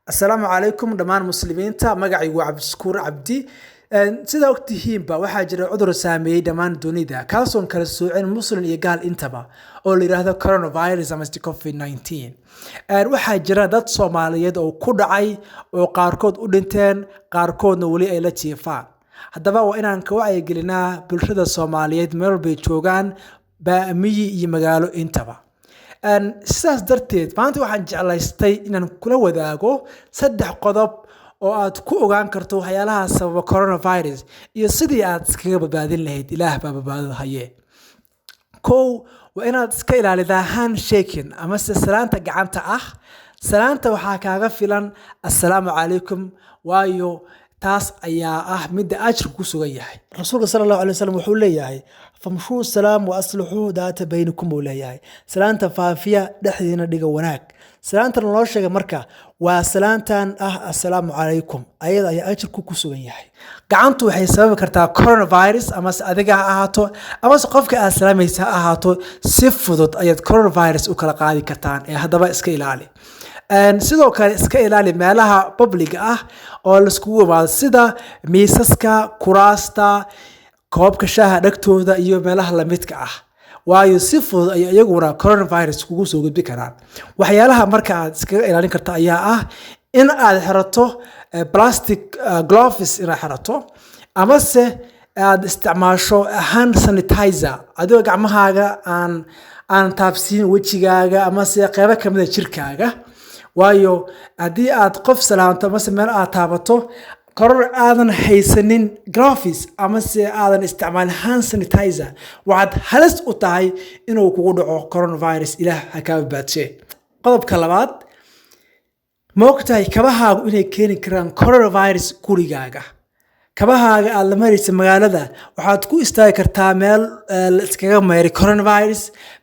السلام عليكم دمان مسلمين تا مقعي وعبد سكور عبدي sida ogtihiinba waxaa jira cudur saameeyay dhammaan dunida kaasoo kala soocin muslim iyo gaal intaba oo la yiraahdo coronavirus ama COVID-19 waxaa jira dad Soomaaliyeed oo ku dhacay oo qaarkood u dhinteen qaarkoodna wali ay la jiifaan haddaba waa inaan ka wacyigelinaa bulshada Soomaaliyeed meel bay joogaan baamiyi iyo magaalo intaba sidaas darteed maanta waxaan jeclaystay inaan kula wadaago 3 qodob oo aad ku ogaan karto waxyaalaha sababa coronavirus iyo sidii aad iskaga badbaadin lahayd ilaah baa badbaadinaya waa inaad iska ilaalisaa handshaking ama salaanta gacanta salaanta waxaa kaaga filan assalaamu calaykum waayo taas ayaa mid ajir ku sugan yahay rasuulka sallallahu alayhi wasallam wuxuu leeyahay famshu salaam wa aslihu daata baynakum leeyahay salaanta faafiya dhexdiina dhiga wanaag salaanta loo sheegay marka waa salaantan assalaamu calaykum ayada ayaa ajirku ku sugan yahay gacantu waxay sababi kartaa coronavirus ama adiga ha ahaato ama qofka aad salaamaysa ha ahaato si fudud ayaad coronavirus u kala qaadi kartaan haddaba iska ilaali sidoo kale iska ilaali meelaha public oo la isku yimaado sida miisaska kuraasta koobka shaaha dhagtooda iyo meelaha la midka waayo si fudud ay iyaguna coronavirus kugu soo gudbi karaan waxyaalaha marka aad iskaga ilaalin karto ayaa in aad xirato plastic gloves in aad xirato ama se aad isticmaasho hand sanitizer adigoo gacmahaaga aan taabsiin wajigaaga ama se qaybo kamid jirkaaga waayo hadii aad qof salaanto ama meel aad taabato koror aadan haysanin gloves ama se aadan isticmaalin hand sanitizer waxaad halis u tahay inuu kugu dhaco coronavirus ilaah ha ka badbaadiyo qodobka labaad ma ogtahay kabahaagu inay keeni karaan coronavirus gurigaaga kabahaaga aad la maraysa magaalada waxaad ku istaagi kartaa meel la iskaga meeri coronavirus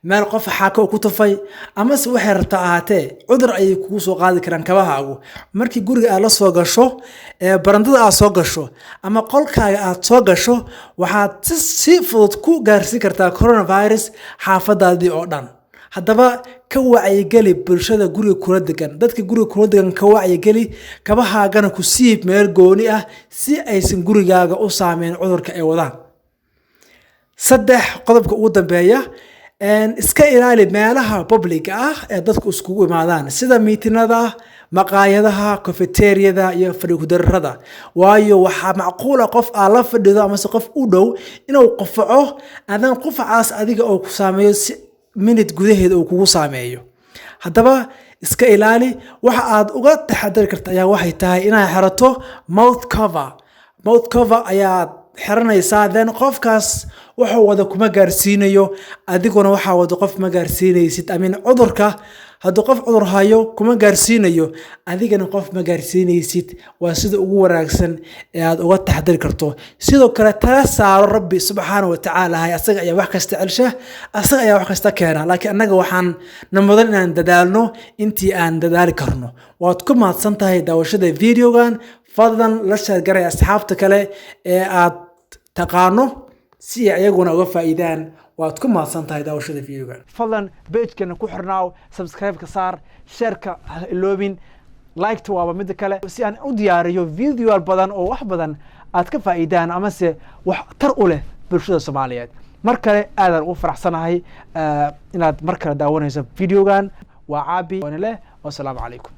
meel qof xaako ku tufay ama se waxay rabtaa ahaatee cudur ay kugu soo qaadi karaan kabahaagu markii guriga aad la soo gasho barandada aad soo gasho ama qolkaaga aad soo gasho waxaad si fudud ku gaarsiin kartaa coronavirus xaafadaadii oo dhan haddaba ka wacyigeli bulshada guriga kula degan dadka guriga kula degan ka wacyigeli kabahaagana ku siib meel gooni si aysan gurigaaga u saameyn cudurka ay wadaan 3 qodobka ugu dambeeya iska ilaali meelaha public ee dadku iskugu imaadaan sida miitinada maqaayadaha cafeteriada iyo fadhigu-darrada waayo waxa macquul qof aan la fadhido ama qof u dhow inuu qofaco adan qofacaas adiga oo ku saameeyo minute gudaheeda uu kugu saameeyo haddaba iska ilaali waxa aad uga taxadari kartaa ayaa waxay tahay inaad xirato mouth cover ayaa xiranaysaa then qofkaas wuxuu wada kuma gaarsiinayo adiguna waxa wada qof ma gaarsiinaysid cudurka haddii qof cudur hayo kuma gaarsiinayo adigana qof ma gaarsiinaysid waa sida ugu wanaagsan ee aad uga taxadari karto sidoo kale tala saaro rabbi subhanahu wa ta'ala asaga ayaa wax kasta celsha asaga ayaa wax kasta keena laakiin anaga waxaan namudan inaan dadaalno intii aan dadaali karno waad ku mahadsan tahay daawashada videogan fadlan la share garay asxaabta kale ee aad taqaano si ayaguna uga faa'iidaan waad ku mahadsan tahay daawashada videogan fadlan page-kana ku xirnaaw subscribe ka saar share-ka iloobin like-ta waa mid kale si aan u diyaariyo video badan oo wax badan aad ka faa'iidaan ama se wax tar u leh bulshada Soomaaliyeed mar kale aadan ugu faraxsanahay inaad mar kale daawanayso videogan waa caabi wana leh wassalaamu calaykum